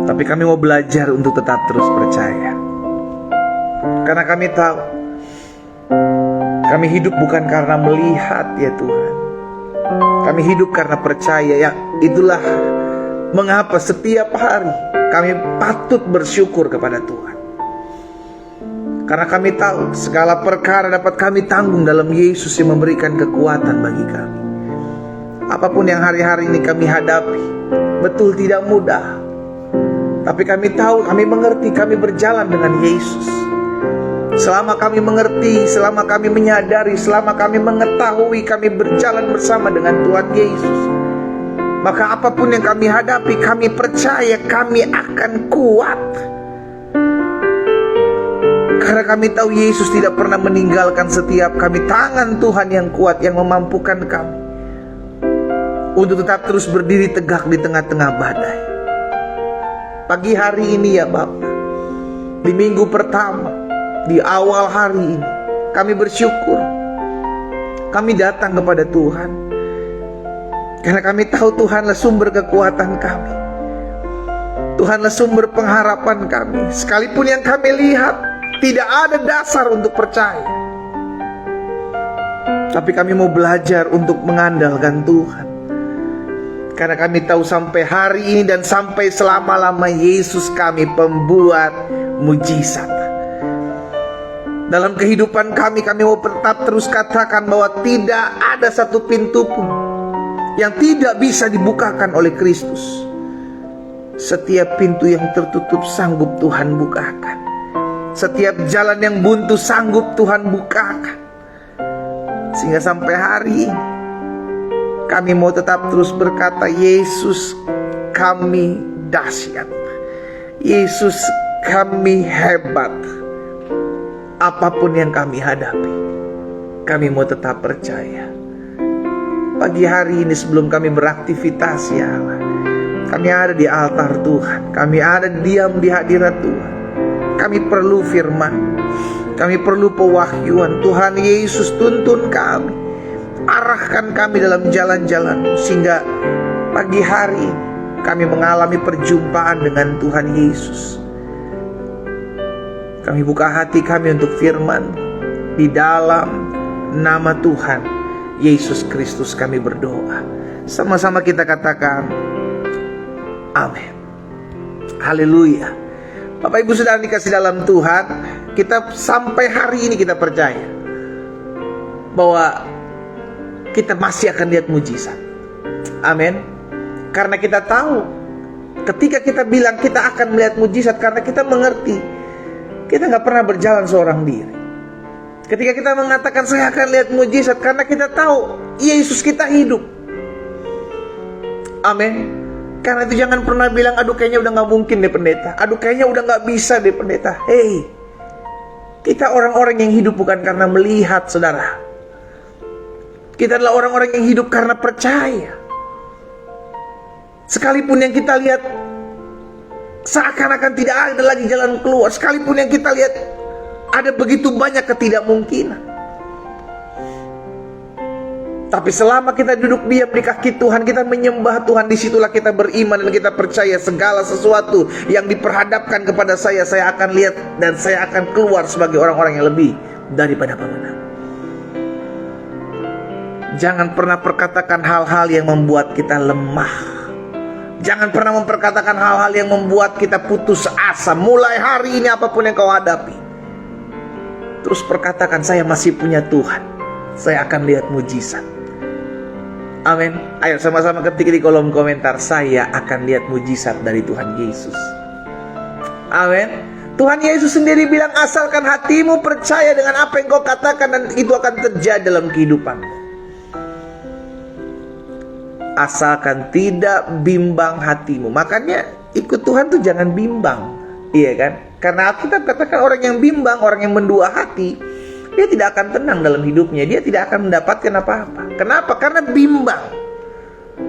Tapi kami mau belajar untuk tetap terus percaya. Karena kami tahu kami hidup bukan karena melihat ya Tuhan. Kami hidup karena percaya. Yang itulah mengapa setiap hari kami patut bersyukur kepada Tuhan. Karena kami tahu segala perkara dapat kami tanggung dalam Yesus yang memberikan kekuatan bagi kami. Apapun yang hari-hari ini kami hadapi, betul tidak mudah. Tapi kami tahu, kami mengerti, kami berjalan dengan Yesus. Selama kami mengerti, selama kami menyadari, selama kami mengetahui kami berjalan bersama dengan Tuhan Yesus, maka apapun yang kami hadapi, kami percaya kami akan kuat. Karena kami tahu Yesus tidak pernah meninggalkan setiap kami. Tangan Tuhan yang kuat yang memampukan kami untuk tetap terus berdiri tegak di tengah-tengah badai. Pagi hari ini ya Bapak, di minggu pertama, di awal hari ini, kami bersyukur. Kami datang kepada Tuhan karena kami tahu Tuhanlah sumber kekuatan kami. Tuhanlah sumber pengharapan kami. Sekalipun yang kami lihat tidak ada dasar untuk percaya, tapi kami mau belajar untuk mengandalkan Tuhan. Karena kami tahu sampai hari ini dan sampai selama-lama Yesus kami pembuat mujizat. Dalam kehidupan kami mau tetap terus katakan bahwa tidak ada satu pintu pun yang tidak bisa dibukakan oleh Kristus. Setiap pintu yang tertutup sanggup Tuhan bukakan. Setiap jalan yang buntu sanggup Tuhan bukakan. Sehingga sampai hari ini kami mau tetap terus berkata, Yesus kami dahsyat, Yesus kami hebat. Apapun yang kami hadapi, kami mau tetap percaya. Pagi hari ini sebelum kami beraktivitas ya Allah, kami ada di altar Tuhan, kami ada diam di hadirat Tuhan. Kami perlu firman, kami perlu pewahyuan. Tuhan Yesus tuntun kami, arahkan kami dalam jalan-jalan, sehingga pagi hari kami mengalami perjumpaan dengan Tuhan Yesus. Kami buka hati kami untuk firman. Di dalam nama Tuhan Yesus Kristus kami berdoa. Sama-sama kita katakan amin. Haleluya. Bapak Ibu Saudara dikasih dalam Tuhan, kita sampai hari ini kita percaya bahwa kita masih akan lihat mujizat. Amin. Karena kita tahu ketika kita bilang kita akan melihat mujizat, karena kita mengerti kita gak pernah berjalan seorang diri. Ketika kita mengatakan saya akan lihat mujizat, karena kita tahu Yesus kita hidup. Amin. Karena itu jangan pernah bilang, aduh kayaknya udah gak mungkin deh pendeta, aduh kayaknya udah gak bisa deh pendeta. Hei, kita orang-orang yang hidup bukan karena melihat, saudara. Kita adalah orang-orang yang hidup karena percaya. Sekalipun yang kita lihat seakan-akan tidak ada lagi jalan keluar, sekalipun yang kita lihat ada begitu banyak ketidakmungkinan, tapi selama kita duduk diam di kaki Tuhan, kita menyembah Tuhan, disitulah kita beriman dan kita percaya segala sesuatu yang diperhadapkan kepada saya akan lihat dan saya akan keluar sebagai orang-orang yang lebih daripada pemenang. Jangan pernah perkatakan hal-hal yang membuat kita lemah. Jangan pernah memperkatakan hal-hal yang membuat kita putus asa. Mulai hari ini apapun yang kau hadapi, terus perkatakan, saya masih punya Tuhan, saya akan lihat mujizat. Amin. Ayo sama-sama ketik di kolom komentar, saya akan lihat mujizat dari Tuhan Yesus. Amin. Tuhan Yesus sendiri bilang, asalkan hatimu percaya dengan apa yang kau katakan, dan itu akan terjadi dalam kehidupanmu. Asalkan tidak bimbang hatimu. Makanya ikut Tuhan tuh jangan bimbang. Iya kan? Karena Alkitab katakan orang yang bimbang, orang yang mendua hati, dia tidak akan tenang dalam hidupnya. Dia tidak akan mendapatkan apa-apa. Kenapa? Karena bimbang,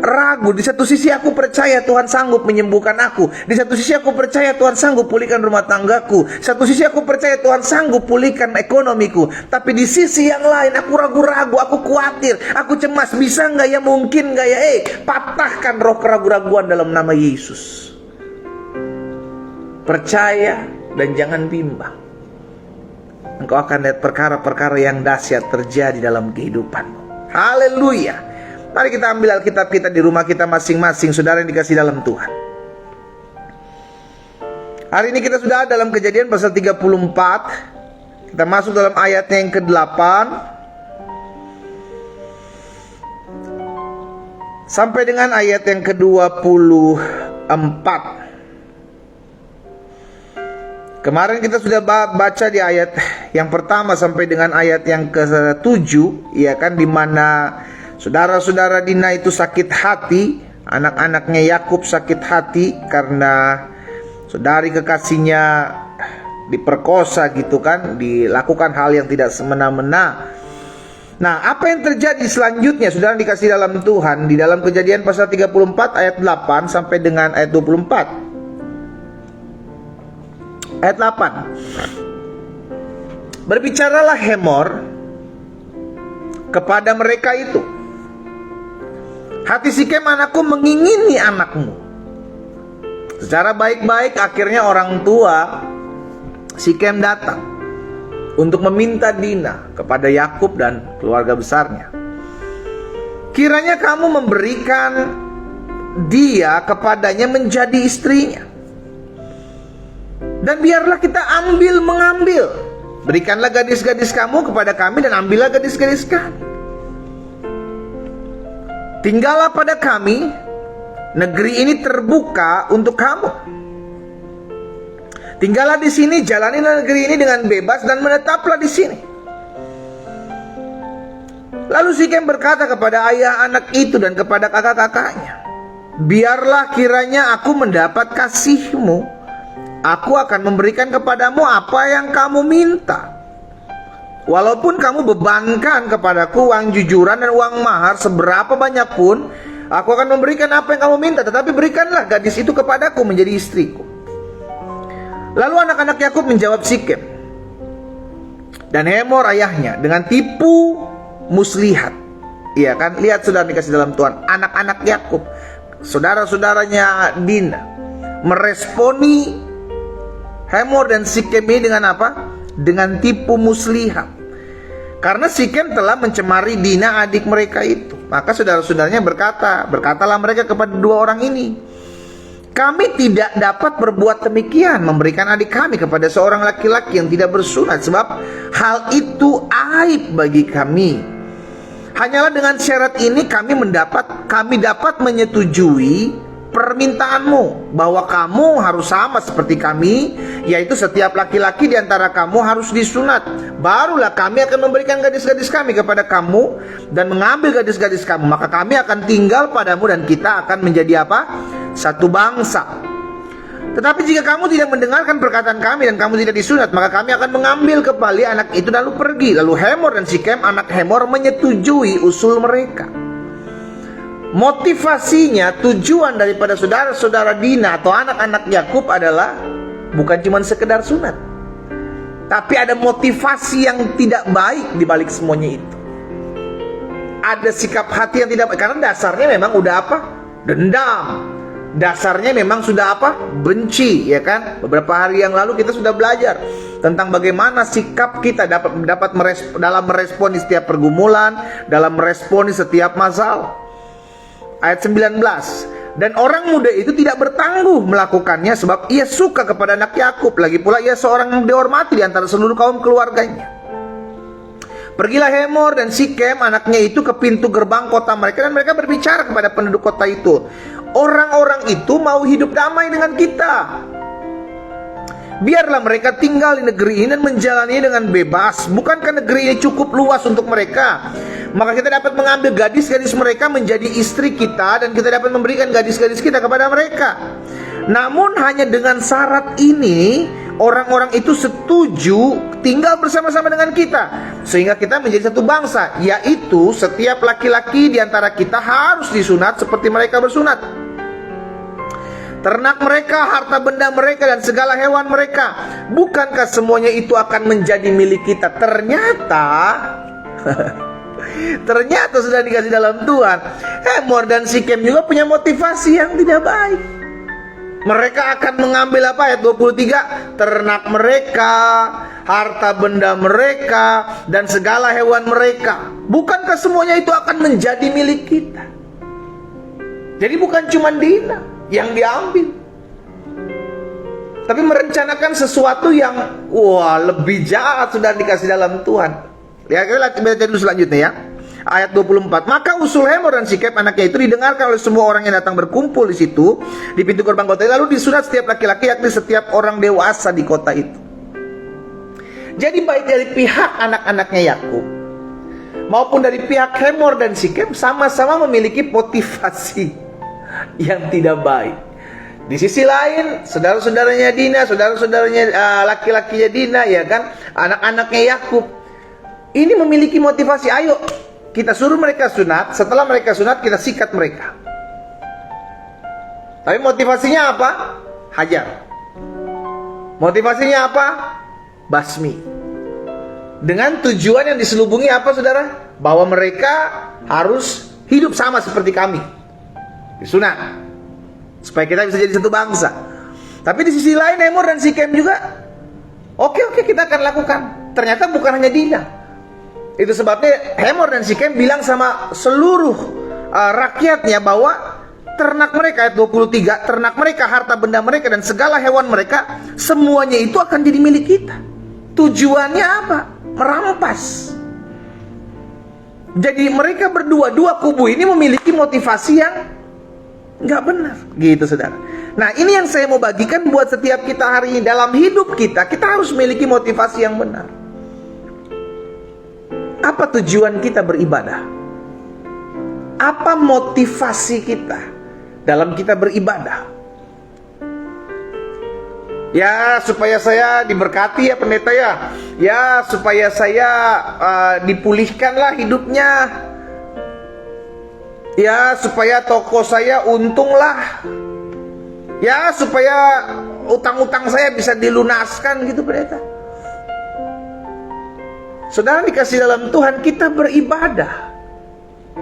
ragu. Di satu sisi aku percaya Tuhan sanggup menyembuhkan aku, di satu sisi aku percaya Tuhan sanggup pulihkan rumah tanggaku, satu sisi aku percaya Tuhan sanggup pulihkan ekonomiku. Tapi di sisi yang lain aku ragu-ragu, aku khawatir, aku cemas, bisa nggak ya, mungkin nggak ya. Patahkan roh keraguan-raguan dalam nama Yesus. percaya dan jangan bimbang. Engkau akan lihat perkara-perkara yang dahsyat terjadi dalam kehidupanmu. Haleluya. Mari kita ambil Alkitab kita di rumah kita masing-masing, saudara yang dikasih dalam Tuhan. Hari ini kita sudah dalam Kejadian pasal 34. Kita masuk dalam ayatnya yang ke-8 sampai dengan ayat yang ke-24. Kemarin kita sudah baca di ayat yang pertama sampai dengan ayat yang ke-7, ya kan, di mana saudara-saudara Dina itu sakit hati, anak-anaknya Yakub sakit hati karena saudari kekasihnya diperkosa gitu kan, dilakukan hal yang tidak semena-mena. Nah, apa yang terjadi selanjutnya saudara dikasih dalam Tuhan di dalam Kejadian pasal 34 ayat 8 sampai dengan ayat 24. Ayat 8. Berbicaralah Hemor kepada mereka itu, hati Sikem anakku mengingini anakmu. Secara baik-baik akhirnya orang tua Sikem datang untuk meminta Dina kepada Yakub dan keluarga besarnya. Kiranya kamu memberikan dia kepadanya menjadi istrinya, dan biarlah kita mengambil. Berikanlah gadis-gadis kamu kepada kami dan ambillah gadis-gadis kami. Tinggallah pada kami, negeri ini terbuka untuk kamu. Tinggallah di sini, jalanilah negeri ini dengan bebas dan menetaplah di sini. Lalu Sikem berkata kepada ayah anak itu dan kepada kakak-kakaknya, biarlah kiranya aku mendapat kasihmu. Aku akan memberikan kepadamu apa yang kamu minta. Walaupun kamu bebankan kepadaku uang jujuran dan uang mahar seberapa banyak pun, aku akan memberikan apa yang kamu minta. Tetapi berikanlah gadis itu kepadaku menjadi istriku. Lalu anak-anak Yakub menjawab Sikem dan Hemor ayahnya dengan tipu muslihat. Iya kan, lihat saudara dikasih dalam Tuhan, anak-anak Yakub, saudara-saudaranya Dina, meresponi Hemor dan Sikem ini dengan apa? Dengan tipu muslihat. Karena Sikem telah mencemari Dina adik mereka itu. Maka saudara-saudaranya berkatalah mereka kepada dua orang ini, kami tidak dapat berbuat demikian, memberikan adik kami kepada seorang laki-laki yang tidak bersunat, sebab hal itu aib bagi kami. Hanyalah dengan syarat ini kami dapat menyetujui permintaanmu, bahwa kamu harus sama seperti kami, yaitu setiap laki-laki di antara kamu harus disunat. Barulah kami akan memberikan gadis-gadis kami kepada kamu dan mengambil gadis-gadis kamu, maka kami akan tinggal padamu dan kita akan menjadi apa? Satu bangsa. Tetapi jika kamu tidak mendengarkan perkataan kami dan kamu tidak disunat, maka kami akan mengambil kembali anak itu lalu pergi. Lalu Hemor dan Sikem anak Hemor menyetujui usul mereka. Motivasinya, tujuan daripada saudara-saudara Dina atau anak-anak Yakub adalah bukan cuma sekedar sunat, tapi ada motivasi yang tidak baik di balik semuanya itu. Ada sikap hati yang tidak baik, karena dasarnya memang udah apa? Dendam. Dasarnya memang sudah apa? Benci, ya kan? Beberapa hari yang lalu kita sudah belajar tentang bagaimana sikap kita dalam meresponi setiap pergumulan, dalam meresponi setiap masalah. Ayat 19. Dan orang muda itu tidak bertangguh melakukannya, sebab ia suka kepada anak Yakub. Lagi pula ia seorang yang dihormati di antara seluruh kaum keluarganya. Pergilah Hemor dan Sikem anaknya itu ke pintu gerbang kota mereka, dan mereka berbicara kepada penduduk kota itu, orang-orang itu mau hidup damai dengan kita. Biarlah mereka tinggal di negeri ini dan menjalaninya dengan bebas. Bukankah negeri ini cukup luas untuk mereka? Maka kita dapat mengambil gadis-gadis mereka menjadi istri kita, dan kita dapat memberikan gadis-gadis kita kepada mereka. Namun hanya dengan syarat ini, orang-orang itu setuju tinggal bersama-sama dengan kita, sehingga kita menjadi satu bangsa, yaitu setiap laki-laki di antara kita harus disunat seperti mereka bersunat. Ternak mereka, harta benda mereka, dan segala hewan mereka, bukankah semuanya itu akan menjadi milik kita? Ternyata sudah dikasih dalam Tuhan, Hemor dan Sikem juga punya motivasi yang tidak baik. Mereka akan mengambil apa? Ayat 23, ternak mereka, harta benda mereka, dan segala hewan mereka. Bukankah semuanya itu akan menjadi milik kita? Jadi bukan cuma Dina yang diambil, tapi merencanakan sesuatu yang lebih jahat sudah dikasih dalam Tuhan. Lihat, kita baca dulu selanjutnya ya. Ayat 24. Maka usul Hemor dan Sikem anaknya itu didengarkan oleh semua orang yang datang berkumpul di situ, di pintu gerbang kota. Lalu disunat setiap laki-laki, yakni setiap orang dewasa di kota itu. Jadi baik dari pihak anak-anaknya Yakub maupun dari pihak Hemor dan Sikem sama-sama memiliki motivasi yang tidak baik. Di sisi lain, saudara-saudaranya Dina, saudara-saudaranya laki-lakinya Dina, ya kan, anak-anaknya Yakub ini memiliki motivasi, ayo kita suruh mereka sunat, setelah mereka sunat kita sikat mereka. Tapi motivasinya apa? Hajar. Motivasinya apa? Basmi. Dengan tujuan yang diselubungi apa, saudara? Bahwa mereka harus hidup sama seperti kami. Disunat supaya kita bisa jadi satu bangsa. Tapi di sisi lain Hemor dan Sikem juga oke, kita akan lakukan. Ternyata bukan hanya Dina. Itu sebabnya Hemor dan Sikem bilang sama seluruh rakyatnya bahwa ternak mereka, ayat 23, ternak mereka, harta benda mereka, dan segala hewan mereka, semuanya itu akan jadi milik kita. Tujuannya apa? Merampas. Jadi mereka berdua, dua kubu ini memiliki motivasi yang nggak benar, gitu saudara. Nah, ini yang saya mau bagikan buat setiap kita hari ini. Dalam hidup kita harus memiliki motivasi yang benar. Apa tujuan kita beribadah? Apa motivasi kita dalam kita beribadah? Ya, supaya saya diberkati ya pendeta ya. Ya, supaya saya dipulihkanlah hidupnya. Ya, supaya toko saya untunglah. Ya, supaya utang-utang saya bisa dilunaskan gitu pendeta. Saudara dikasih dalam Tuhan, kita beribadah.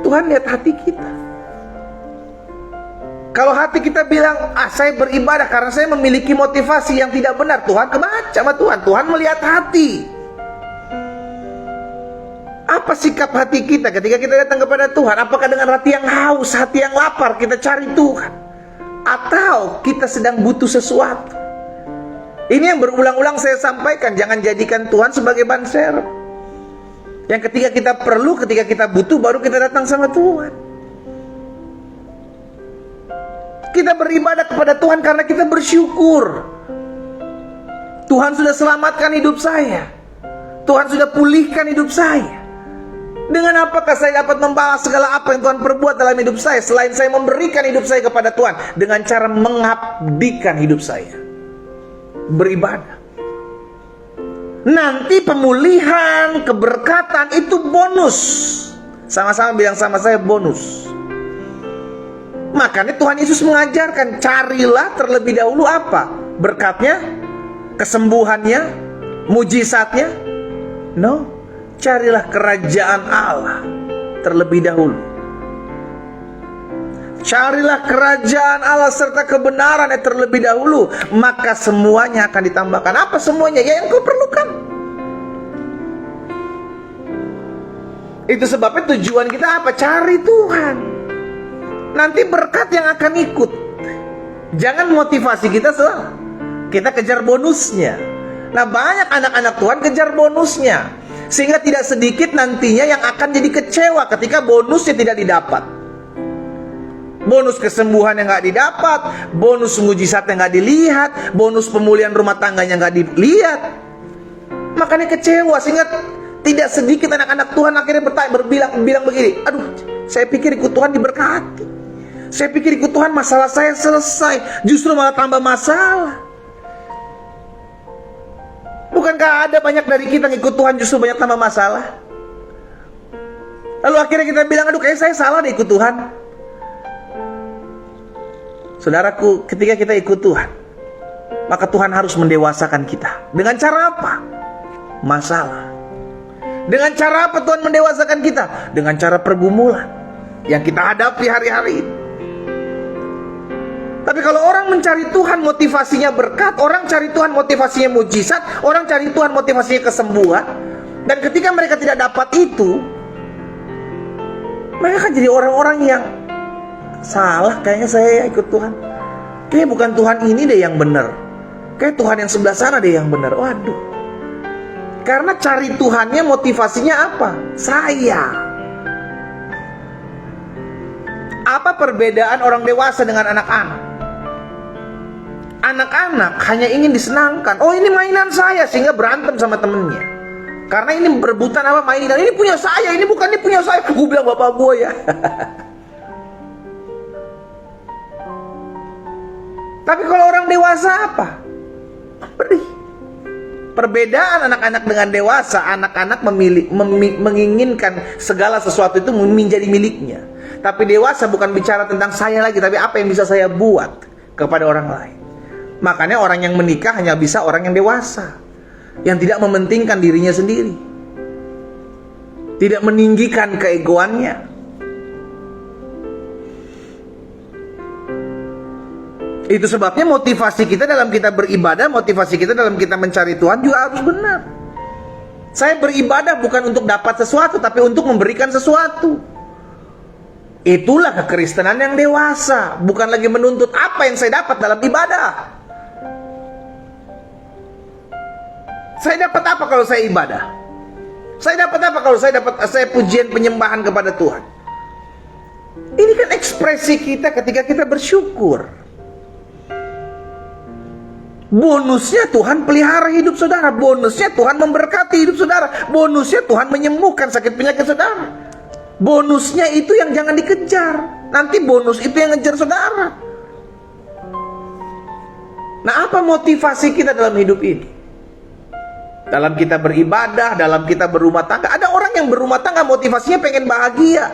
Tuhan lihat hati kita. Kalau hati kita bilang, saya beribadah karena saya memiliki motivasi yang tidak benar, Tuhan kebaca sama Tuhan. Tuhan melihat hati. Apa sikap hati kita ketika kita datang kepada Tuhan? Apakah dengan hati yang haus, hati yang lapar kita cari Tuhan? Atau kita sedang butuh sesuatu? Ini yang berulang-ulang saya sampaikan. Jangan jadikan Tuhan sebagai ban serep, yang ketika kita perlu, ketika kita butuh, baru kita datang sama Tuhan. Kita beribadah kepada Tuhan karena kita bersyukur. Tuhan sudah selamatkan hidup saya. Tuhan sudah pulihkan hidup saya. Dengan apakah saya dapat membalas segala apa yang Tuhan perbuat dalam hidup saya, selain saya memberikan hidup saya kepada Tuhan? Dengan cara mengabdikan hidup saya, beribadah. Nanti pemulihan, keberkatan itu bonus. Sama-sama bilang sama saya, bonus. Makanya Tuhan Yesus mengajarkan, carilah terlebih dahulu apa? Berkatnya, kesembuhannya, mujizatnya. No, carilah kerajaan Allah terlebih dahulu. Carilah kerajaan Allah serta kebenarannya terlebih dahulu, maka semuanya akan ditambahkan. Apa semuanya? Ya, yang kau perlukan. Itu sebabnya tujuan kita apa? Cari Tuhan. Nanti berkat yang akan ikut. Jangan motivasi kita salah. Kita kejar bonusnya. Nah, banyak anak-anak Tuhan kejar bonusnya, sehingga tidak sedikit nantinya yang akan jadi kecewa ketika bonusnya tidak didapat. Bonus kesembuhan yang gak didapat, bonus mujizat yang gak dilihat, bonus pemulihan rumah tangganya gak dilihat. Makanya kecewa, sehingga tidak sedikit anak-anak Tuhan akhirnya bilang begini, aduh, saya pikir ikut Tuhan diberkati, saya pikir ikut Tuhan masalah saya selesai, justru malah tambah masalah. Bukankah ada banyak dari kita yang ikut Tuhan justru banyak tambah masalah? Lalu akhirnya kita bilang, aduh kayaknya saya salah deh ikut Tuhan. Saudaraku, ketika kita ikut Tuhan, maka Tuhan harus mendewasakan kita. Dengan cara apa? Masalah. Dengan cara apa Tuhan mendewasakan kita? Dengan cara pergumulan yang kita hadapi hari-hari ini. Tapi kalau orang mencari Tuhan motivasinya berkat, orang cari Tuhan motivasinya mujizat, orang cari Tuhan motivasinya kesembuhan, dan ketika mereka tidak dapat itu, mereka kan jadi orang-orang yang salah. Kayaknya saya ikut Tuhan, kayaknya bukan Tuhan ini deh yang benar, kayak Tuhan yang sebelah sana deh yang benar. Waduh, karena cari Tuhannya motivasinya apa? Saya. Apa perbedaan orang dewasa dengan anak-anak? Anak-anak hanya ingin disenangkan. Oh, ini mainan saya, sehingga berantem sama temennya. Karena ini berebutan apa mainan. Ini punya saya, ini bukan, ini punya saya. Gue bilang bapak gue ya. Tapi kalau orang dewasa apa? Perih. Perbedaan anak-anak dengan dewasa, anak-anak menginginkan segala sesuatu itu menjadi miliknya. Tapi dewasa bukan bicara tentang saya lagi, tapi apa yang bisa saya buat kepada orang lain. Makanya orang yang menikah hanya bisa orang yang dewasa, yang tidak mementingkan dirinya sendiri, tidak meninggikan keegoannya. Itu sebabnya motivasi kita dalam kita beribadah, motivasi kita dalam kita mencari Tuhan juga harus benar. Saya beribadah bukan untuk dapat sesuatu, tapi untuk memberikan sesuatu. Itulah kekristenan yang dewasa, bukan lagi menuntut apa yang saya dapat dalam ibadah. Saya dapat apa kalau saya ibadah? Saya dapat apa kalau saya pujian penyembahan kepada Tuhan? Ini kan ekspresi kita ketika kita bersyukur. Bonusnya Tuhan pelihara hidup saudara, bonusnya Tuhan memberkati hidup saudara, bonusnya Tuhan menyembuhkan sakit penyakit saudara. Bonusnya itu yang jangan dikejar. Nanti bonus itu yang ngejar saudara. Nah, apa motivasi kita dalam hidup ini? Dalam kita beribadah, dalam kita berumah tangga. Ada orang yang berumah tangga motivasinya pengen bahagia.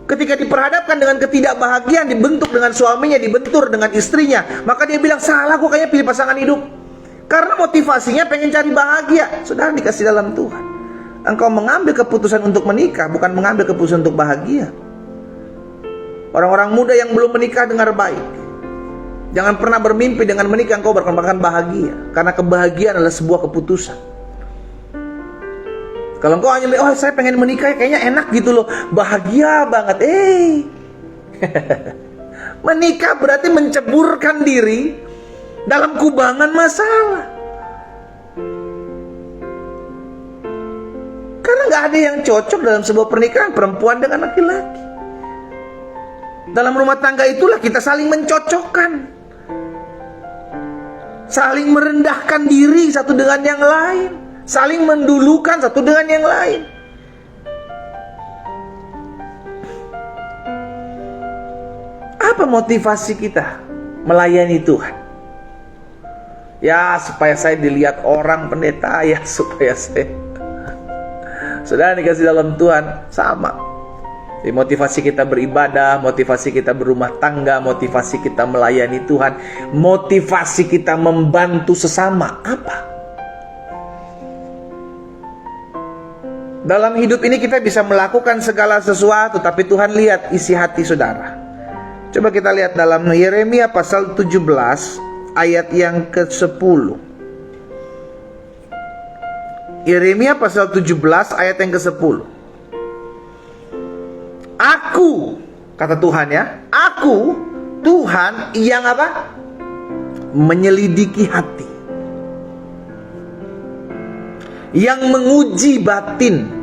Ketika diperhadapkan dengan ketidakbahagiaan, dibentuk dengan suaminya, dibentur dengan istrinya, maka dia bilang, salah, gue kayaknya pilih pasangan hidup. Karena motivasinya pengen cari bahagia. Saudara dikasih dalam Tuhan, engkau mengambil keputusan untuk menikah, bukan mengambil keputusan untuk bahagia. Orang-orang muda yang belum menikah, dengar baik. Jangan pernah bermimpi dengan menikah engkau akan bahagia. Karena kebahagiaan adalah sebuah keputusan. Kalau engkau hanya, oh saya pengen menikah, kayaknya enak gitu loh, bahagia banget. Menikah berarti menceburkan diri dalam kubangan masalah. Karena gak ada yang cocok dalam sebuah pernikahan, perempuan dengan laki-laki. Dalam rumah tangga itulah kita saling mencocokkan, saling merendahkan diri satu dengan yang lain, saling mendulukan satu dengan yang lain. Apa motivasi kita melayani Tuhan? Ya, supaya saya dilihat orang pendeta, ya supaya saya. Saudara dikasih dalam Tuhan, sama. Jadi motivasi kita beribadah, motivasi kita berumah tangga, motivasi kita melayani Tuhan, motivasi kita membantu sesama, apa? Dalam hidup ini kita bisa melakukan segala sesuatu, tapi Tuhan lihat isi hati saudara. Coba kita lihat dalam Yeremia pasal 17 ayat yang ke-10. Yeremia pasal 17 ayat yang ke-10. Aku, kata Tuhan ya, aku Tuhan yang apa? Menyelidiki hati, yang menguji batin,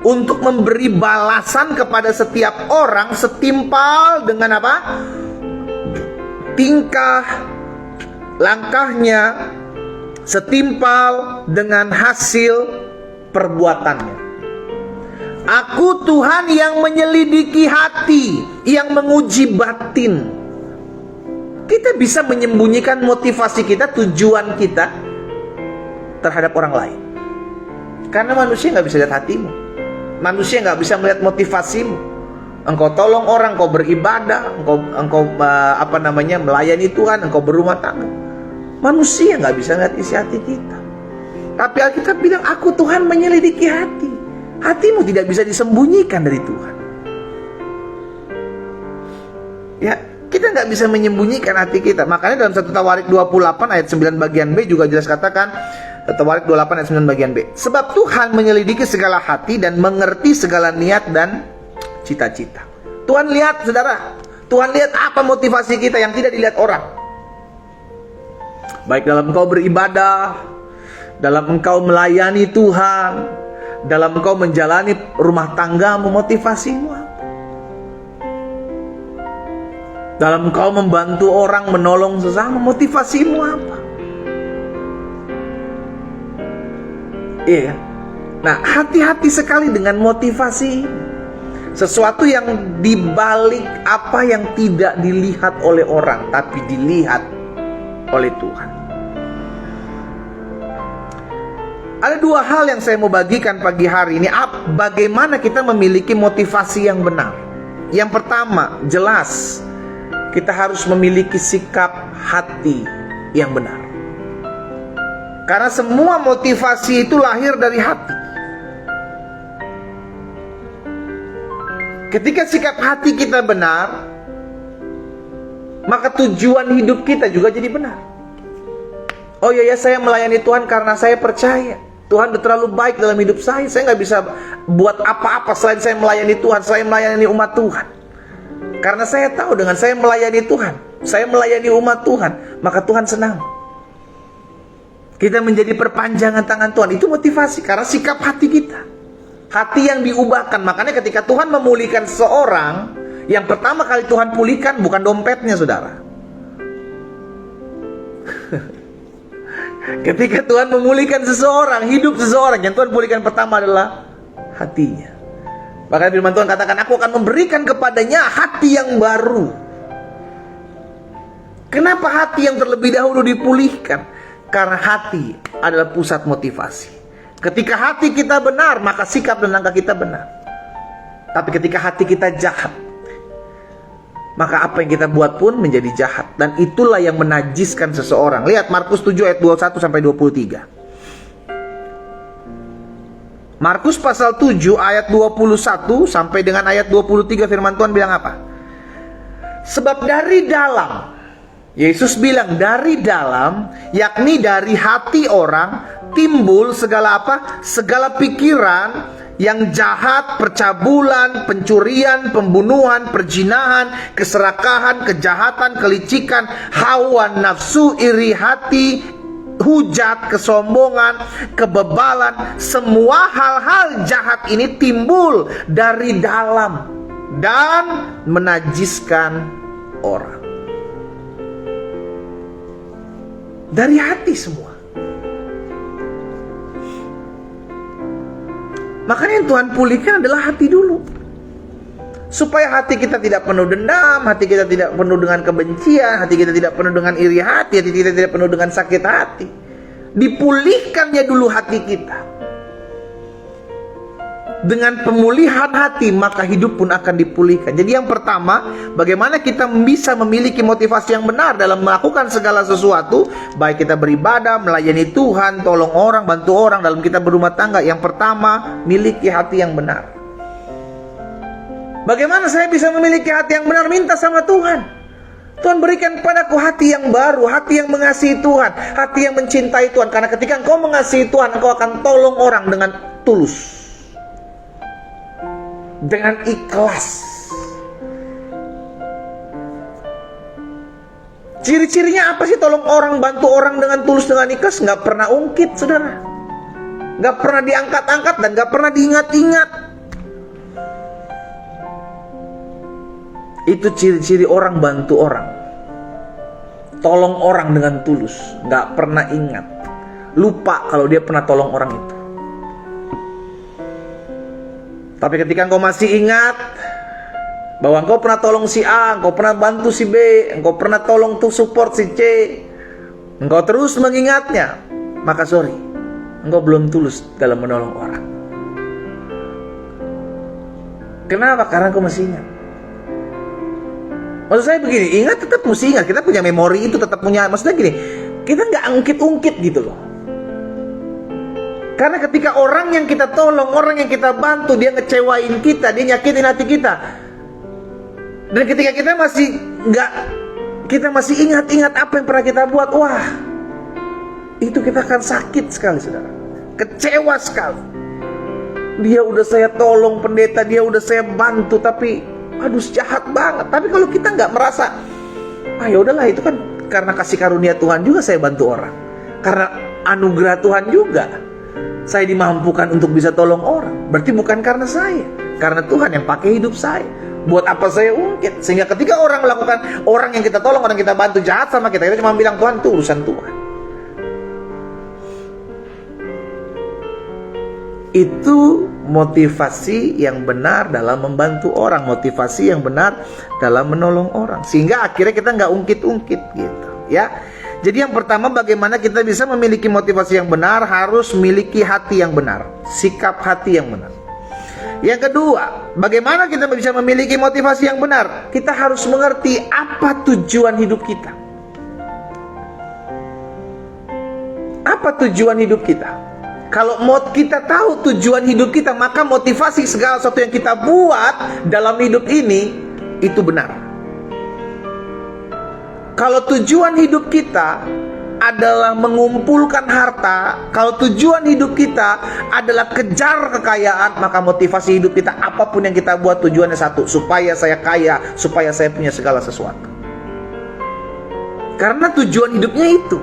untuk memberi balasan kepada setiap orang setimpal dengan apa? Tingkah langkahnya, setimpal dengan hasil perbuatannya. Aku Tuhan yang menyelidiki hati, yang menguji batin. Kita bisa menyembunyikan motivasi kita, tujuan kita terhadap orang lain. Karena manusia gak bisa lihat hatimu, manusia gak bisa melihat motivasimu. Engkau tolong orang, engkau beribadah, engkau melayani Tuhan, engkau berumah tangga. Manusia gak bisa lihat isi hati kita. Tapi Alkitab bilang, aku Tuhan menyelidiki hati. Hatimu tidak bisa disembunyikan dari Tuhan. Ya, kita nggak bisa menyembunyikan hati kita. Makanya dalam 1 Tawarik 28 ayat 9 bagian B juga jelas katakan, 1 Tawarik 28 ayat 9 bagian B. Sebab Tuhan menyelidiki segala hati dan mengerti segala niat dan cita-cita. Tuhan lihat, saudara. Tuhan lihat apa motivasi kita yang tidak dilihat orang. Baik dalam engkau beribadah, dalam engkau melayani Tuhan, dalam engkau menjalani rumah tanggamu, motivasimu apa? Dalam engkau membantu orang, menolong sesama, motivasimu apa? Iya. Nah, hati-hati sekali dengan motivasi. Sesuatu yang dibalik apa yang tidak dilihat oleh orang, tapi dilihat oleh Tuhan. Ada 2 hal yang saya mau bagikan pagi hari ini. Bagaimana kita memiliki motivasi yang benar. Yang pertama, jelas kita harus memiliki sikap hati yang benar. Karena semua motivasi itu lahir dari hati. Ketika sikap hati kita benar, maka tujuan hidup kita juga jadi benar. Oh ya, saya melayani Tuhan karena saya percaya Tuhan udah terlalu baik dalam hidup saya. Saya nggak bisa buat apa-apa selain saya melayani Tuhan, saya melayani umat Tuhan. Karena saya tahu dengan saya melayani Tuhan, saya melayani umat Tuhan, maka Tuhan senang. Kita menjadi perpanjangan tangan Tuhan. Itu motivasi, karena sikap hati kita. Hati yang diubahkan. Makanya ketika Tuhan memulihkan seseorang, yang pertama kali Tuhan pulihkan bukan dompetnya, saudara. Ketika Tuhan memulihkan seseorang, hidup seseorang, yang Tuhan pulihkan pertama adalah hatinya. Bahkan firman Tuhan katakan, aku akan memberikan kepadanya hati yang baru. Kenapa hati yang terlebih dahulu dipulihkan? Karena hati adalah pusat motivasi. Ketika hati kita benar, maka sikap dan langkah kita benar. Tapi ketika hati kita jahat, maka apa yang kita buat pun menjadi jahat. Dan itulah yang menajiskan seseorang. Lihat Markus 7 ayat 21-23. Markus pasal 7 ayat 21 sampai dengan ayat 23, firman Tuhan bilang apa? Sebab dari dalam, Yesus bilang dari dalam, yakni dari hati orang, timbul segala apa? Segala pikiran yang jahat, percabulan, pencurian, pembunuhan, perzinahan, keserakahan, kejahatan, kelicikan, hawa nafsu, iri hati, hujat, kesombongan, kebebalan. Semua hal-hal jahat ini timbul dari dalam dan menajiskan orang. Dari hati semua. Makanya yang Tuhan pulihkan adalah hati dulu. Supaya hati kita tidak penuh dendam, hati kita tidak penuh dengan kebencian, hati kita tidak penuh dengan iri hati kita tidak penuh dengan sakit hati. Dipulihkannya dulu hati kita. Dengan pemulihan hati, maka hidup pun akan dipulihkan. Jadi yang pertama, bagaimana kita bisa memiliki motivasi yang benar dalam melakukan segala sesuatu, baik kita beribadah, melayani Tuhan, tolong orang, bantu orang, dalam kita berumah tangga. Yang pertama, miliki hati yang benar. Bagaimana saya bisa memiliki hati yang benar? Minta sama Tuhan. Tuhan berikan kepadaku hati yang baru, hati yang mengasihi Tuhan, hati yang mencintai Tuhan. Karena ketika engkau mengasihi Tuhan, engkau akan tolong orang dengan tulus, dengan ikhlas. Ciri-cirinya apa sih tolong orang, bantu orang dengan tulus, dengan ikhlas? Nggak pernah ungkit, saudara. Nggak pernah diangkat-angkat dan nggak pernah diingat-ingat. Itu ciri-ciri orang bantu orang. Tolong orang dengan tulus, nggak pernah ingat. Lupa kalau dia pernah tolong orang itu. Tapi ketika engkau masih ingat bahwa engkau pernah tolong si A, engkau pernah bantu si B, engkau pernah tolong tuh support si C, engkau terus mengingatnya, maka sorry, engkau belum tulus dalam menolong orang. Kenapa? Karena engkau masih ingat. Maksud saya begini, ingat tetap mesti ingat. Kita punya memori itu tetap punya. Maksudnya gini, kita nggak ungkit-ungkit gitu loh. Karena ketika orang yang kita tolong, orang yang kita bantu, dia ngecewain kita, dia nyakitin hati kita, Dan ketika kita masih ingat-ingat apa yang pernah kita buat, wah, itu kita akan sakit sekali, saudara. Kecewa sekali. Dia udah saya tolong pendeta, dia udah saya bantu, tapi aduh jahat banget. Tapi kalau kita nggak merasa, ya udahlah, itu kan karena kasih karunia Tuhan juga saya bantu orang. Karena anugerah Tuhan juga saya dimampukan untuk bisa tolong orang. Berarti bukan karena saya, karena Tuhan yang pakai hidup saya. Buat apa saya ungkit? Sehingga ketika orang melakukan, orang yang kita tolong, orang yang kita bantu jahat sama kita cuma bilang, Tuhan, itu urusan Tuhan. Itu motivasi yang benar dalam membantu orang, motivasi yang benar dalam menolong orang. Sehingga akhirnya kita nggak ungkit-ungkit gitu, ya. Jadi yang pertama, bagaimana kita bisa memiliki motivasi yang benar, harus memiliki hati yang benar, sikap hati yang benar. Yang kedua, bagaimana kita bisa memiliki motivasi yang benar? Kita harus mengerti apa tujuan hidup kita. Apa tujuan hidup kita? Kalau kita tahu tujuan hidup kita, maka motivasi segala sesuatu yang kita buat dalam hidup ini, itu benar. Kalau tujuan hidup kita adalah mengumpulkan harta, kalau tujuan hidup kita adalah kejar kekayaan, maka motivasi hidup kita, apapun yang kita buat, tujuannya satu, supaya saya kaya, supaya saya punya segala sesuatu. Karena tujuan hidupnya itu.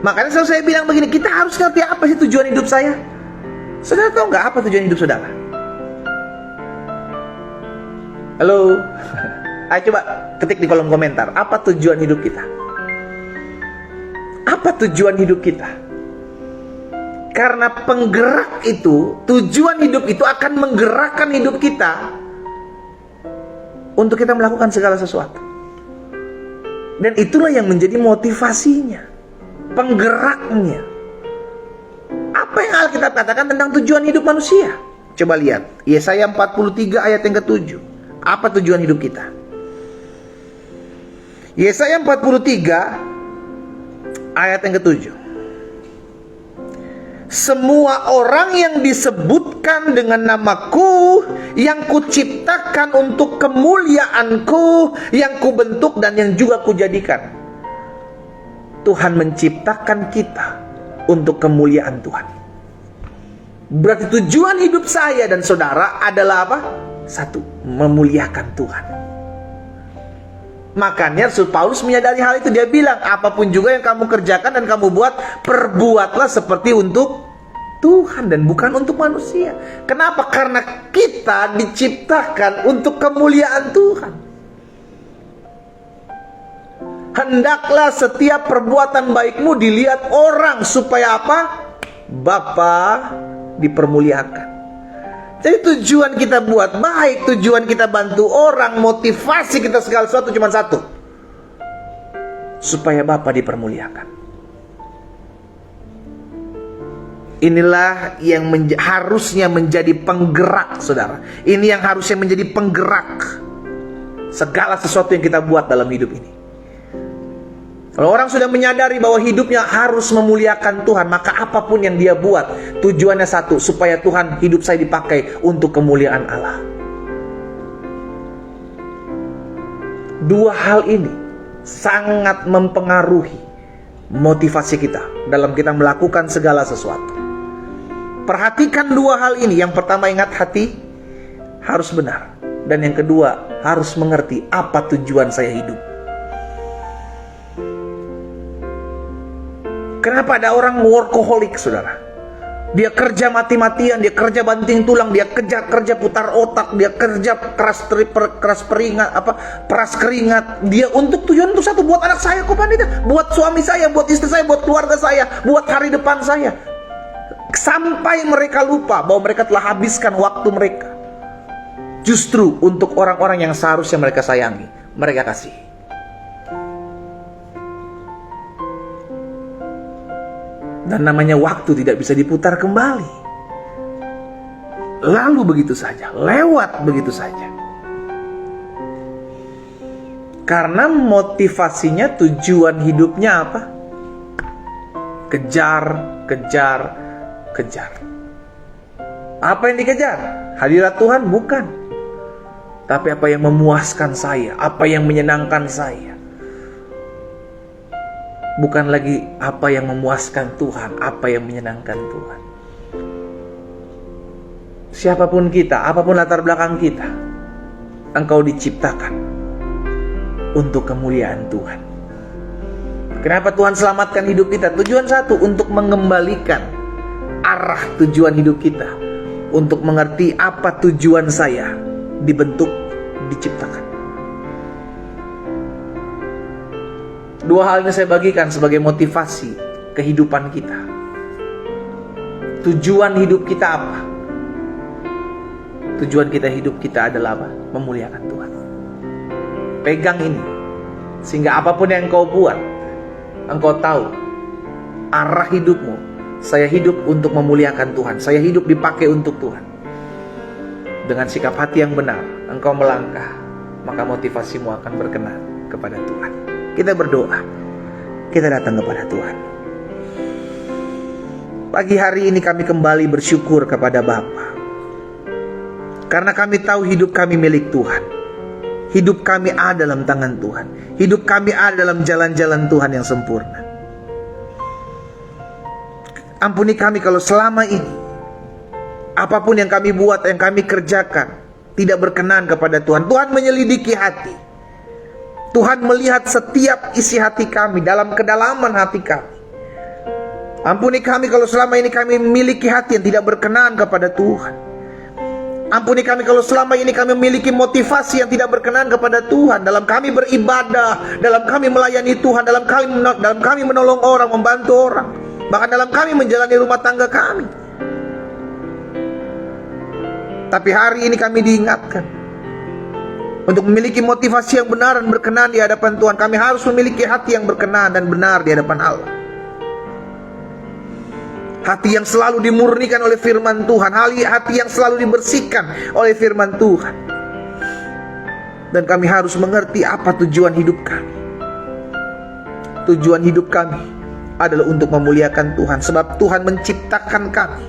Makanya selalu saya bilang begini, kita harus ngerti apa sih tujuan hidup saya. Saudara tahu nggak apa tujuan hidup saudara? Halo? Ayo coba ketik di kolom komentar, apa tujuan hidup kita? Apa tujuan hidup kita? Karena penggerak itu, tujuan hidup itu akan menggerakkan hidup kita untuk kita melakukan segala sesuatu. Dan itulah yang menjadi motivasinya, penggeraknya. Apa yang Alkitab katakan tentang tujuan hidup manusia? Coba lihat Yesaya 43 ayat yang ke-7. Apa tujuan hidup kita? Yesaya 43 ayat yang ke-7. Semua orang yang disebutkan dengan namaku, yang kuciptakan untuk kemuliaanku, yang kubentuk dan yang juga kujadikan. Tuhan menciptakan kita untuk kemuliaan Tuhan. Berarti tujuan hidup saya dan saudara adalah apa? Satu, memuliakan Tuhan. Makanya Rasul Paulus menyadari hal itu. Dia bilang, apapun juga yang kamu kerjakan dan kamu buat, perbuatlah seperti untuk Tuhan dan bukan untuk manusia. Kenapa? Karena kita diciptakan untuk kemuliaan Tuhan. Hendaklah setiap perbuatan baikmu dilihat orang, supaya apa? Bapa dipermuliakan. Jadi tujuan kita buat baik, tujuan kita bantu orang, motivasi kita segala sesuatu cuma satu, supaya Bapa dipermuliakan. Inilah yang harusnya menjadi penggerak, saudara. Ini yang harusnya menjadi penggerak segala sesuatu yang kita buat dalam hidup ini. Kalau orang sudah menyadari bahwa hidupnya harus memuliakan Tuhan, maka apapun yang dia buat, tujuannya satu, supaya Tuhan, hidup saya dipakai untuk kemuliaan Allah. Dua hal ini sangat mempengaruhi motivasi kita dalam kita melakukan segala sesuatu. Perhatikan dua hal ini. Yang pertama, ingat, hati harus benar. Dan yang kedua, harus mengerti apa tujuan saya hidup. Kenapa ada orang workaholic, saudara? Dia kerja mati-matian, dia kerja banting tulang, dia kerja putar otak, dia kerja peras keringat. Dia untuk tujuan untuk satu, buat anak saya kok pandita, buat suami saya, buat istri saya, buat keluarga saya, buat hari depan saya. Sampai mereka lupa bahwa mereka telah habiskan waktu mereka justru untuk orang-orang yang seharusnya mereka sayangi, mereka kasih. Dan namanya waktu tidak bisa diputar kembali. Lalu begitu saja, lewat begitu saja. Karena motivasinya, tujuan hidupnya apa? Kejar. Apa yang dikejar? Hadirat Tuhan? Bukan. tapi apa yang memuaskan saya, apa yang menyenangkan saya. Bukan lagi apa yang memuaskan Tuhan, apa yang menyenangkan Tuhan. Siapapun kita, apapun latar belakang kita, engkau diciptakan untuk kemuliaan Tuhan. Kenapa Tuhan selamatkan hidup kita? Tujuan satu, untuk mengembalikan arah tujuan hidup kita, untuk mengerti apa tujuan saya dibentuk, diciptakan. Dua hal ini saya bagikan sebagai motivasi kehidupan kita. Tujuan hidup kita apa? Tujuan kita hidup kita adalah apa? Memuliakan Tuhan. Pegang ini, sehingga apapun yang engkau buat, engkau tahu arah hidupmu. Saya hidup untuk memuliakan Tuhan. Saya hidup dipakai untuk Tuhan. Dengan sikap hati yang benar, engkau melangkah, maka motivasimu akan berkenan kepada Tuhan. Kita berdoa, kita datang kepada Tuhan. Pagi hari ini kami kembali bersyukur kepada Bapa, karena kami tahu hidup kami milik Tuhan. Hidup kami ada dalam tangan Tuhan. Hidup kami ada dalam jalan-jalan Tuhan yang sempurna. Ampuni kami kalau selama ini apapun yang kami buat, yang kami kerjakan, tidak berkenan kepada Tuhan. Tuhan menyelidiki hati. Tuhan melihat setiap isi hati kami, dalam kedalaman hati kami. Ampuni kami kalau selama ini kami memiliki hati yang tidak berkenan kepada Tuhan. Ampuni kami kalau selama ini kami memiliki motivasi yang tidak berkenan kepada Tuhan, dalam kami beribadah, dalam kami melayani Tuhan, dalam kami menolong orang, membantu orang, bahkan dalam kami menjalani rumah tangga kami. Tapi hari ini kami diingatkan untuk memiliki motivasi yang benar dan berkenan di hadapan Tuhan. Kami harus memiliki hati yang berkenan dan benar di hadapan Allah. Hati yang selalu dimurnikan oleh firman Tuhan. Hati yang selalu dibersihkan oleh firman Tuhan. Dan kami harus mengerti apa tujuan hidup kami. Tujuan hidup kami adalah untuk memuliakan Tuhan. Sebab Tuhan menciptakan kami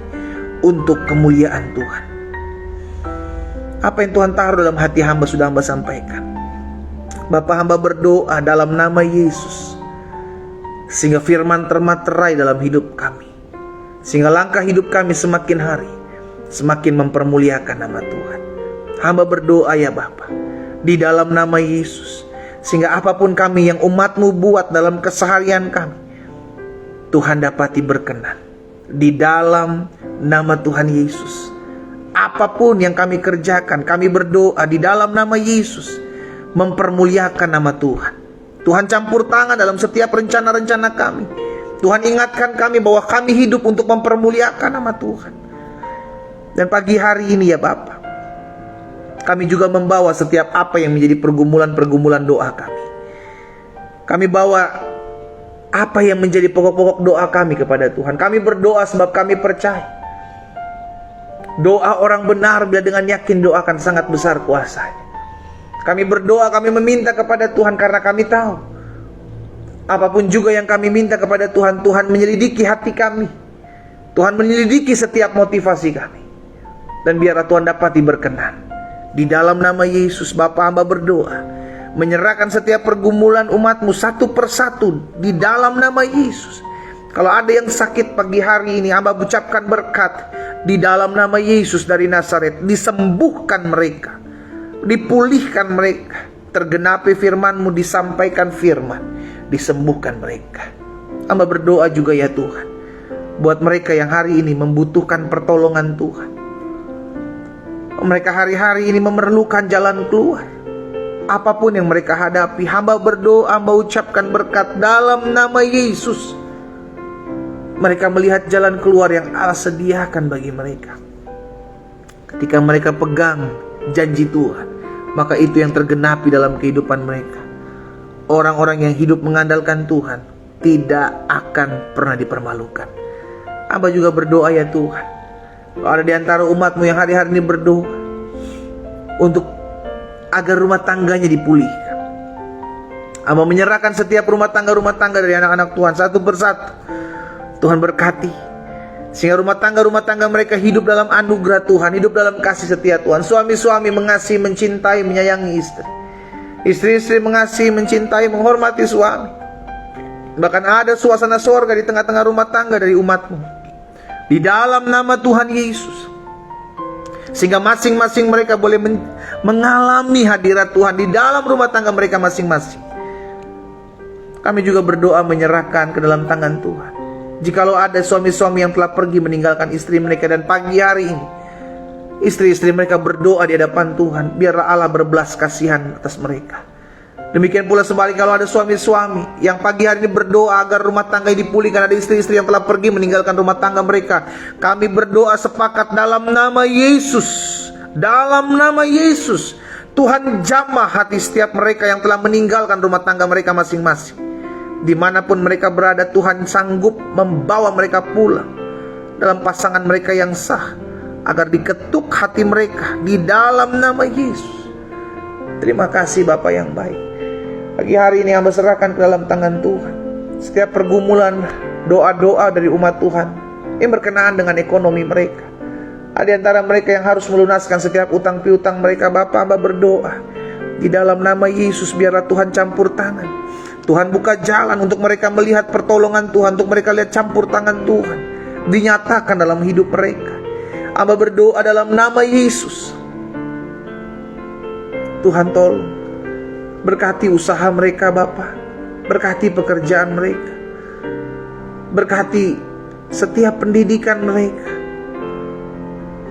untuk kemuliaan Tuhan. Apa yang Tuhan taruh dalam hati hamba sudah hamba sampaikan. Bapa, hamba berdoa dalam nama Yesus, sehingga firman termaterai dalam hidup kami, sehingga langkah hidup kami semakin hari semakin mempermuliakan nama Tuhan. Hamba berdoa ya Bapa, di dalam nama Yesus, sehingga apapun kami yang umat-Mu buat dalam keseharian kami, Tuhan dapati berkenan. Di dalam nama Tuhan Yesus, apapun yang kami kerjakan, kami berdoa di dalam nama Yesus, mempermuliakan nama Tuhan. Tuhan campur tangan dalam setiap rencana-rencana kami. Tuhan ingatkan kami bahwa kami hidup untuk mempermuliakan nama Tuhan. Dan pagi hari ini ya Bapa, kami juga membawa setiap apa yang menjadi pergumulan-pergumulan doa kami. Kami bawa apa yang menjadi pokok-pokok doa kami kepada Tuhan. Kami berdoa sebab kami percaya doa orang benar bila dengan yakin doa akan sangat besar kuasanya. Kami berdoa, kami meminta kepada Tuhan karena kami tahu apapun juga yang kami minta kepada Tuhan, Tuhan menyelidiki hati kami. Tuhan menyelidiki setiap motivasi kami. Dan biarlah Tuhan dapat berkenan. Di dalam nama Yesus, Bapa, hamba berdoa, menyerahkan setiap pergumulan umat-Mu satu persatu di dalam nama Yesus. Kalau ada yang sakit pagi hari ini, hamba ucapkan berkat di dalam nama Yesus dari Nazaret. Disembuhkan mereka, dipulihkan mereka, tergenapi firman-Mu, disampaikan firman, disembuhkan mereka. Hamba berdoa juga ya Tuhan, buat mereka yang hari ini membutuhkan pertolongan Tuhan. Mereka hari-hari ini memerlukan jalan keluar. Apapun yang mereka hadapi, hamba berdoa, hamba ucapkan berkat dalam nama Yesus. Mereka melihat jalan keluar yang Allah sediakan bagi mereka. Ketika mereka pegang janji Tuhan, maka itu yang tergenapi dalam kehidupan mereka. Orang-orang yang hidup mengandalkan Tuhan tidak akan pernah dipermalukan. Hamba juga berdoa ya Tuhan, kalau ada di antara umat-Mu yang hari-hari ini berdoa untuk agar rumah tangganya dipulihkan, hamba menyerahkan setiap rumah tangga dari anak-anak Tuhan satu persatu. Tuhan berkati, Sehingga rumah tangga mereka hidup dalam anugerah Tuhan, hidup dalam kasih setia Tuhan. Suami-suami mengasihi, mencintai, menyayangi istri. Istri-istri mengasihi, mencintai, menghormati suami. Bahkan ada suasana sorga di tengah-tengah rumah tangga dari umat-Mu. Di dalam nama Tuhan Yesus. Sehingga masing-masing mereka boleh mengalami hadirat Tuhan di dalam rumah tangga mereka masing-masing. Kami juga berdoa menyerahkan ke dalam tangan Tuhan. Jikalau ada suami-suami yang telah pergi meninggalkan istri mereka, dan pagi hari ini istri-istri mereka berdoa di hadapan Tuhan, biarlah Allah berbelas kasihan atas mereka. Demikian pula sebaliknya, kalau ada suami-suami yang pagi hari ini berdoa agar rumah tangga dipulihkan, ada istri-istri yang telah pergi meninggalkan rumah tangga mereka, kami berdoa sepakat dalam nama Yesus. Dalam nama Yesus, Tuhan jamah hati setiap mereka yang telah meninggalkan rumah tangga mereka masing-masing. Dimanapun mereka berada, Tuhan sanggup membawa mereka pulang dalam pasangan mereka yang sah, agar diketuk hati mereka di dalam nama Yesus. Terima kasih Bapa yang baik. Pagi hari ini hamba serahkan ke dalam tangan Tuhan setiap pergumulan, doa-doa dari umat Tuhan yang berkenaan dengan ekonomi mereka. Ada di antara mereka yang harus melunaskan setiap utang piutang mereka. Bapa, hamba berdoa di dalam nama Yesus, biarlah Tuhan campur tangan. Tuhan buka jalan untuk mereka melihat pertolongan Tuhan, untuk mereka lihat campur tangan Tuhan dinyatakan dalam hidup mereka. Hamba berdoa dalam nama Yesus, Tuhan tolong berkati usaha mereka Bapa, berkati pekerjaan mereka, berkati setiap pendidikan mereka.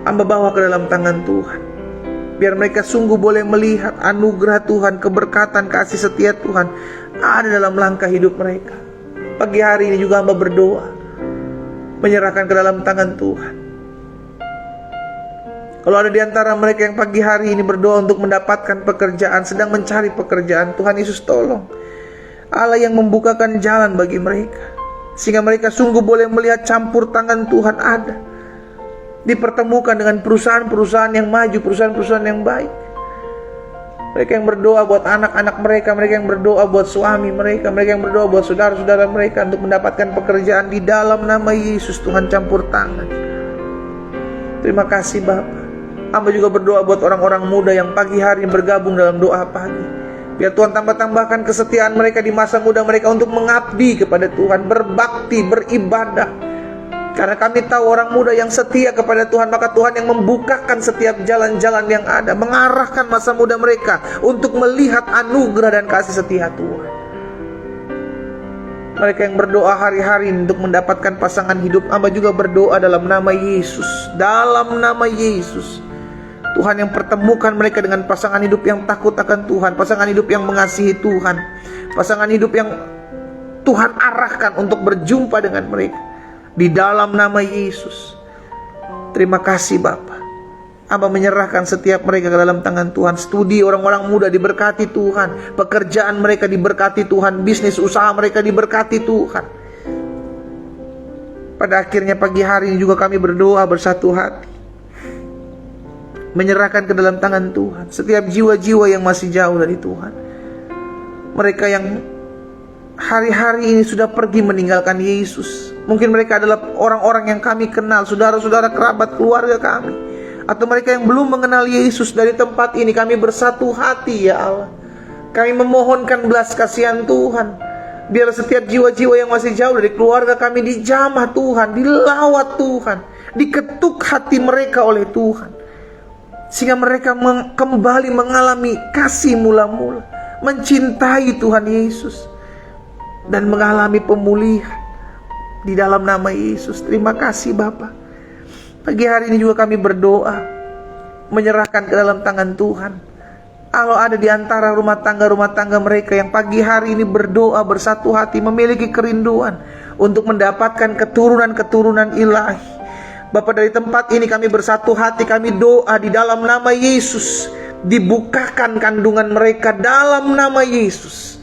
Hamba bawa ke dalam tangan Tuhan, biar mereka sungguh boleh melihat anugerah Tuhan, keberkatan, kasih setia Tuhan ada dalam langkah hidup mereka. Pagi hari ini juga hamba berdoa menyerahkan ke dalam tangan Tuhan. Kalau ada di antara mereka yang pagi hari ini berdoa untuk mendapatkan pekerjaan, sedang mencari pekerjaan, Tuhan Yesus tolong Allah yang membukakan jalan bagi mereka, sehingga mereka sungguh boleh melihat campur tangan Tuhan ada, dipertemukan dengan perusahaan-perusahaan yang maju, perusahaan-perusahaan yang baik. Mereka yang berdoa buat anak-anak mereka, mereka yang berdoa buat suami mereka, mereka yang berdoa buat saudara-saudara mereka untuk mendapatkan pekerjaan, di dalam nama Yesus Tuhan campur tangan. Terima kasih Bapa. Hamba juga berdoa buat orang-orang muda yang pagi hari bergabung dalam doa pagi. Biar Tuhan tambah-tambahkan kesetiaan mereka di masa muda mereka untuk mengabdi kepada Tuhan, berbakti, beribadah. Karena kami tahu orang muda yang setia kepada Tuhan, maka Tuhan yang membukakan setiap jalan-jalan yang ada, mengarahkan masa muda mereka untuk melihat anugerah dan kasih setia Tuhan. Mereka yang berdoa hari-hari untuk mendapatkan pasangan hidup, hamba juga berdoa dalam nama Yesus. Dalam nama Yesus, Tuhan yang pertemukan mereka dengan pasangan hidup yang takut akan Tuhan, pasangan hidup yang mengasihi Tuhan, pasangan hidup yang Tuhan arahkan untuk berjumpa dengan mereka. Di dalam nama Yesus. Terima kasih Bapa. Hamba menyerahkan setiap mereka ke dalam tangan Tuhan. Studi orang-orang muda diberkati Tuhan, pekerjaan mereka diberkati Tuhan, bisnis usaha mereka diberkati Tuhan. Pada akhirnya pagi hari ini juga kami berdoa bersatu hati, menyerahkan ke dalam tangan Tuhan setiap jiwa-jiwa yang masih jauh dari Tuhan. Mereka yang hari-hari ini sudah pergi meninggalkan Yesus. Mungkin mereka adalah orang-orang yang kami kenal, saudara-saudara, kerabat, keluarga kami, atau mereka yang belum mengenal Yesus. Dari tempat ini kami bersatu hati ya Allah, kami memohonkan belas kasihan Tuhan. Biar setiap jiwa-jiwa yang masih jauh dari keluarga kami dijamah Tuhan, dilawat Tuhan, diketuk hati mereka oleh Tuhan, sehingga mereka kembali mengalami kasih mula-mula, mencintai Tuhan Yesus, dan mengalami pemulihan di dalam nama Yesus. Terima kasih Bapa. Pagi hari ini juga kami berdoa menyerahkan ke dalam tangan Tuhan. Kalau ada di antara rumah tangga mereka yang pagi hari ini berdoa bersatu hati, memiliki kerinduan untuk mendapatkan keturunan-keturunan ilahi, Bapa, dari tempat ini kami bersatu hati, kami doa di dalam nama Yesus, dibukakan kandungan mereka dalam nama Yesus,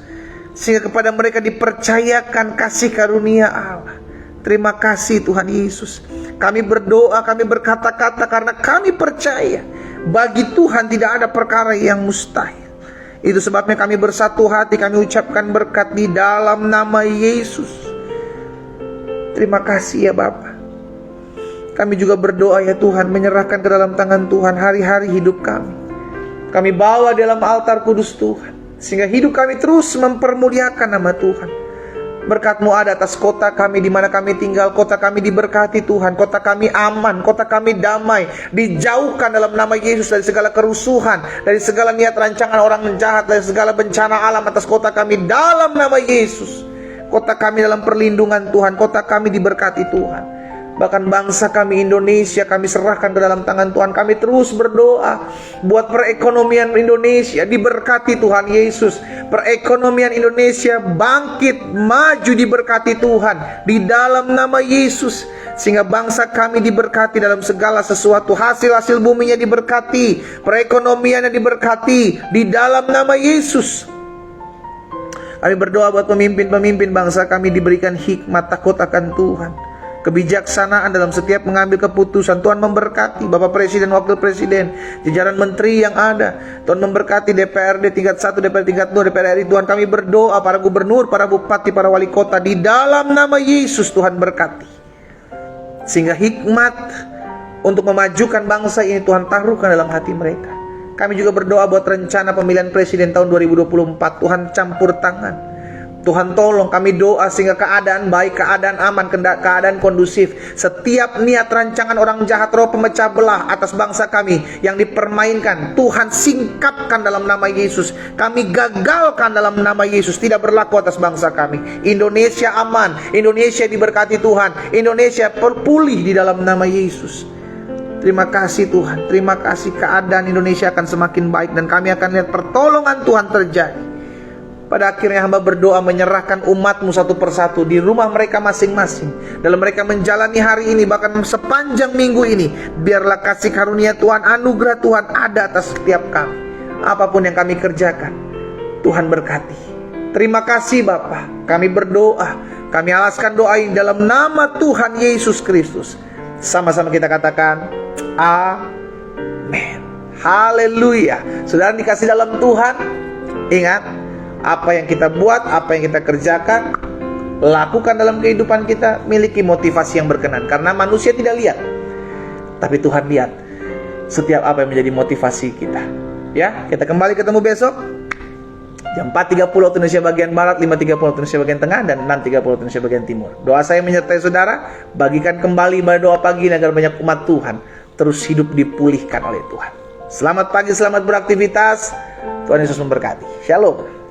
sehingga kepada mereka dipercayakan kasih karunia Allah. Terima kasih Tuhan Yesus. Kami berdoa, kami berkata-kata karena kami percaya bagi Tuhan tidak ada perkara yang mustahil. Itu sebabnya kami bersatu hati, kami ucapkan berkat di dalam nama Yesus. Terima kasih ya Bapa. Kami juga berdoa ya Tuhan, menyerahkan ke dalam tangan Tuhan hari-hari hidup kami. Kami bawa dalam altar kudus Tuhan, sehingga hidup kami terus mempermuliakan nama Tuhan. Berkat-Mu ada atas kota kami di mana kami tinggal. Kota kami diberkati Tuhan. Kota kami aman, kota kami damai, dijauhkan dalam nama Yesus dari segala kerusuhan, dari segala niat rancangan orang jahat, dari segala bencana alam atas kota kami dalam nama Yesus. Kota kami dalam perlindungan Tuhan. Kota kami diberkati Tuhan. Bahkan bangsa kami Indonesia kami serahkan ke dalam tangan Tuhan. Kami terus berdoa buat perekonomian Indonesia diberkati Tuhan Yesus. Perekonomian Indonesia bangkit, maju, diberkati Tuhan di dalam nama Yesus. Sehingga bangsa kami diberkati dalam segala sesuatu. Hasil-hasil buminya diberkati, perekonomiannya diberkati di dalam nama Yesus. Kami berdoa buat pemimpin-pemimpin bangsa kami diberikan hikmat takut akan Tuhan, kebijaksanaan dalam setiap mengambil keputusan. Tuhan memberkati Bapak Presiden, Wakil Presiden, jajaran menteri yang ada. Tuhan memberkati DPRD tingkat 1, DPRD tingkat 2, DPR RI. Tuhan kami berdoa para gubernur, para bupati, para wali kota di dalam nama Yesus. Tuhan berkati, sehingga hikmat untuk memajukan bangsa ini Tuhan taruhkan dalam hati mereka. Kami juga berdoa buat rencana pemilihan presiden tahun 2024. Tuhan campur tangan, Tuhan tolong. Kami doa sehingga keadaan baik, keadaan aman, keadaan kondusif. Setiap niat rancangan orang jahat, roh pemecah belah atas bangsa kami yang dipermainkan, Tuhan singkapkan dalam nama Yesus. Kami gagalkan dalam nama Yesus. Tidak berlaku atas bangsa kami. Indonesia aman, Indonesia diberkati Tuhan, Indonesia pulih di dalam nama Yesus. Terima kasih Tuhan, terima kasih. Keadaan Indonesia akan semakin baik dan kami akan lihat pertolongan Tuhan terjadi. Pada akhirnya hamba berdoa menyerahkan umat-Mu satu persatu di rumah mereka masing-masing. Dalam mereka menjalani hari ini, bahkan sepanjang minggu ini, biarlah kasih karunia Tuhan, anugerah Tuhan ada atas setiap kami. Apapun yang kami kerjakan, Tuhan berkati. Terima kasih Bapa. Kami berdoa, kami alaskan doa ini dalam nama Tuhan Yesus Kristus. Sama-sama kita katakan amin. Haleluya. Saudara dikasih dalam Tuhan, ingat, apa yang kita buat, apa yang kita kerjakan, lakukan dalam kehidupan kita, miliki motivasi yang berkenan. Karena manusia tidak lihat, tapi Tuhan lihat setiap apa yang menjadi motivasi kita. Ya, kita kembali ketemu besok jam 4.30 waktu Indonesia bagian Barat, 5.30 waktu Indonesia bagian Tengah, dan 6.30 waktu Indonesia bagian Timur. Doa saya menyertai saudara. Bagikan kembali pada doa pagi ini agar banyak umat Tuhan terus hidup dipulihkan oleh Tuhan. Selamat pagi, selamat beraktivitas. Tuhan Yesus memberkati. Shalom.